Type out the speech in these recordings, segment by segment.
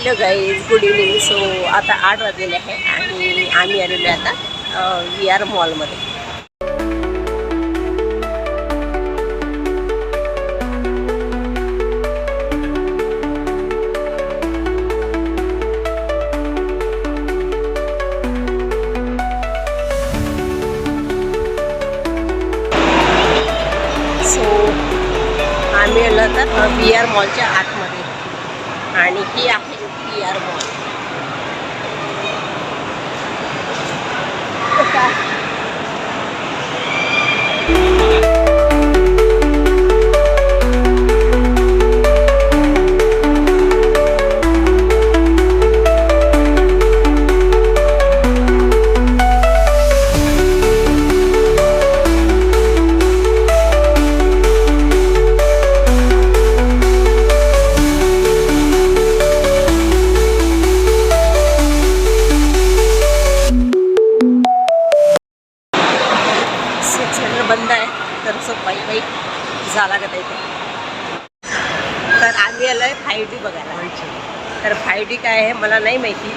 Hello guys, good evening. So आता 8 वाजलेले आहे आणि आम्ही आलेलो आहे आता VR मॉलमध्ये. सो आम्ही आलो तर VR मॉलच्या आतमध्ये आणि ही आहे VR मॉल. बंद आहे तर असं पायी जा लागत आहे ते. तर आम्ही आलो आहे 5D बघायला. तर 5D काय आहे मला नाही माहिती,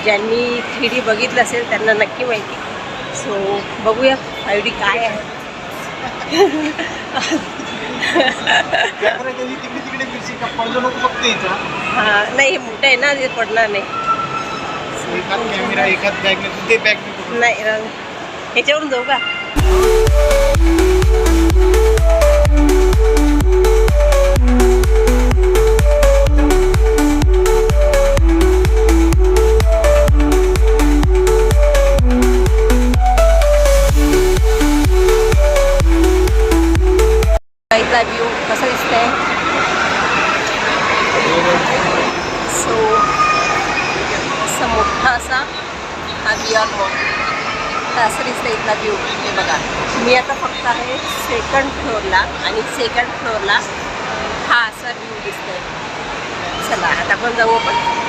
ज्यांनी 3D बघितलं असेल त्यांना नक्की माहिती. सो बघूया 5D काय आहे. हां नाही, मोठं आहे ना, ते पडणार नाही. नाही ह्याच्यावरून जाऊ का? इथला व्ह्यू कसा दिसतंय. सो असा मोठा असा हा VR मॉल. तर असं दिसतं इथला व्ह्यू. हे बघा, मी आता फक्त आहे सेकंड फ्लोअरला आणि सेकंड फ्लोअरला हा असा व्ह्यू दिसतोय. चला आता आपण जाऊ आपण.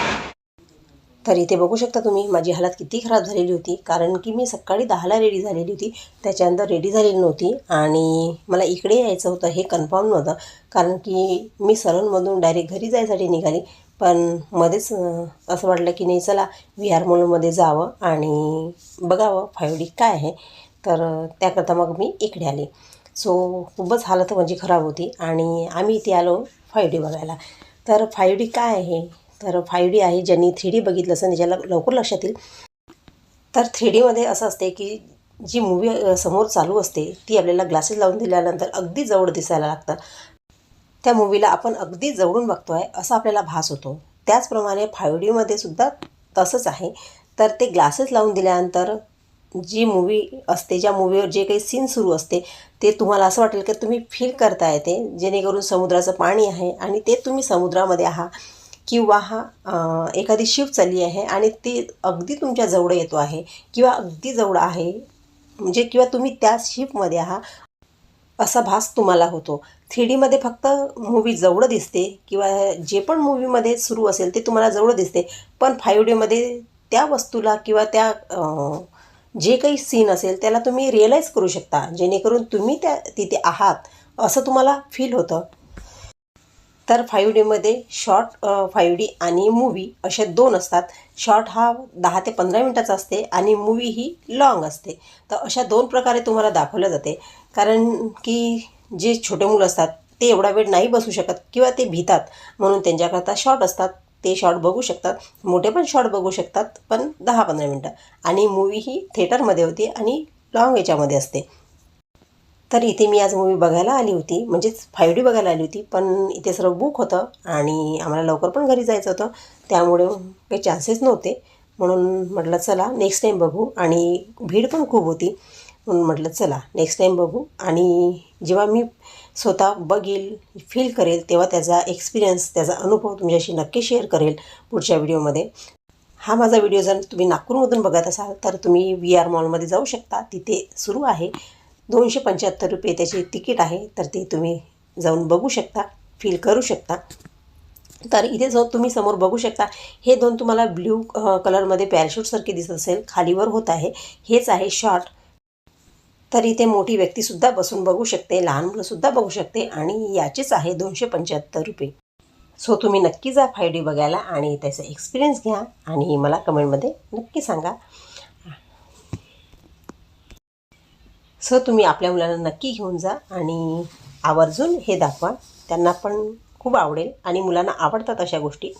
तर इथे बघू शकता तुम्ही माझी हालत किती खराब झालेली होती, कारण की मी सकाळी 10ला रेडी झालेली होती, त्याच्यानंतर रेडी झालेली नव्हती आणि मला इकडे यायचं होतं हे कन्फर्म नव्हतं, कारण की मी सलूनमधून डायरेक्ट घरी जायसाठी निघाली. पण मध्येच असं वाटलं की नाही चला VR मॉलमध्ये जावं आणि बघावं 5D काय आहे. तर त्याकरता मग मी इकडे आले. सो खूपच हालत माझी खराब होती आणि आम्ही इथे आलो 5D बघायला. तर 5D काय आहे, तर 5D आहे, ज्यांनी 3D बघितलं असेल त्याच्याला लवकर लक्षात येईल. तर 3Dमध्ये असं असते की जी मूवी समोर चालू असते ती आपल्याला ग्लासेस लावून दिल्यानंतर अगदी जवळ दिसायला लागतं. त्या मूवीला आपण अगदी जवळून बघतो आहे असं आपल्याला भास होतो. त्याचप्रमाणे 5Dमध्ये सुद्धा तसंच आहे. तर ते ग्लासेस लावून दिल्यानंतर जी मूवी असते, ज्या मूवीवर जे काही सीन सुरू असते ते तुम्हाला असं वाटेल की तुम्ही फील करता येते, जेणेकरून समुद्राचं पाणी आहे आणि ते तुम्ही समुद्रामध्ये आहात किंवा एखादी शिप चालली आहे आणि ती अगदी तुमच्या जवळ येतो आहे किंवा अगदी जवळ आहे, म्हणजे किंवा तुम्ही त्या शिपमध्ये आहात असा भास तुम्हाला होतो. 3Dमध्ये फक्त मूवी जवळ दिसते किंवा जे पण मूवीमध्ये सुरू असेल ते तुम्हाला जवळ दिसते. पण 5Dमध्ये त्या वस्तूला किंवा त्या जे काही सीन असेल त्याला तुम्ही रिअलाईज करू शकता, जेणेकरून तुम्ही तिथे आहात असं तुम्हाला फील होतं. तर 5Dमध्ये शॉर्ट 5D आणि मूवी अशा दोन असतात. शॉर्ट हा 10 ते 15 मिनटाचा असते आणि मूवी ही लॉंग असते. तर अशा दोन प्रकारे तुम्हाला दाखवलं जाते, कारण की जे छोटे मुलं असतात ते एवढा वेळ नाही बसू शकत किंवा ते भितात, म्हणून त्यांच्याकरता शॉर्ट असतात, ते शॉर्ट बघू शकतात. मोठे पण शॉर्ट बघू शकतात, पण 10-15 मिनटं. आणि मूवी ही थिएटरमध्ये होती आणि लॉंग याच्यामध्ये असते. तर इथे मी आज मूवी बघायला आली होती, म्हणजेच 5D बघायला आली होती, पण इथे सर्व बुक होतं आणि आम्हाला लवकर पण घरी जायचं होतं, त्यामुळे काही चान्सेस नव्हते. म्हणून म्हटलं चला नेक्स्ट टाईम बघू, आणि भीड पण खूप होती म्हणून म्हटलं चला नेक्स्ट टाईम बघू. आणि जेव्हा मी स्वतः बघेल, फील करेल, तेव्हा त्याचा एक्सपिरियन्स, त्याचा अनुभव तुमच्याशी नक्की शेअर करेल पुढच्या व्हिडिओमध्ये. हा माझा व्हिडिओ जर तुम्ही नागपूरमधून बघत असाल तर तुम्ही VR मॉलमध्ये जाऊ शकता. तिथे सुरू आहे, 275 रुपये त्याची तिकीट आहे, तर ते तुम्ही जाऊन बघू शकता, फील करू शकता. तर इथे जो तुम्ही समोर बघू शकता, हे दोन तुम्हाला ब्ल्यू कलरमध्ये पॅराशूटसारखे दिसत असेल, खालीवर होत आहे, हेच आहे शॉर्ट. तर इथे मोठी व्यक्तीसुद्धा बसून बघू शकते, लहान मुलंसुद्धा बघू शकते आणि याचीच आहे 275 रुपये. सो तुम्ही नक्की जा 5D बघायला आणि त्याचा एक्सपिरियन्स घ्या आणि मला कमेंटमध्ये नक्की सांगा. सो तुम्ही आपल्या मुलांना नक्की घेऊन जा आणि आवर्जून हे दाखवा. त्यांना पण खूप आवडेल आणि मुलांना आवडतात अशा गोष्टी.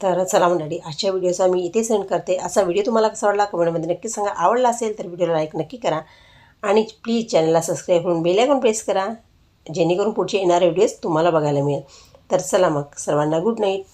तर चला मंडळी, आजच्या व्हिडिओचा मी इथे सेंड करते. असा व्हिडिओ तुम्हाला कसा वाटला कमेंटमध्ये नक्की सांगा. आवडला असेल तर व्हिडिओला लाईक नक्की करा आणि प्लीज चॅनलला सबस्क्राईब करून बेल आयकॉन प्रेस करा, जेणेकरून पुढचे येणारे व्हिडिओज तुम्हाला बघायला मिळेल. तर चला मग, सर्वांना गुड नाईट.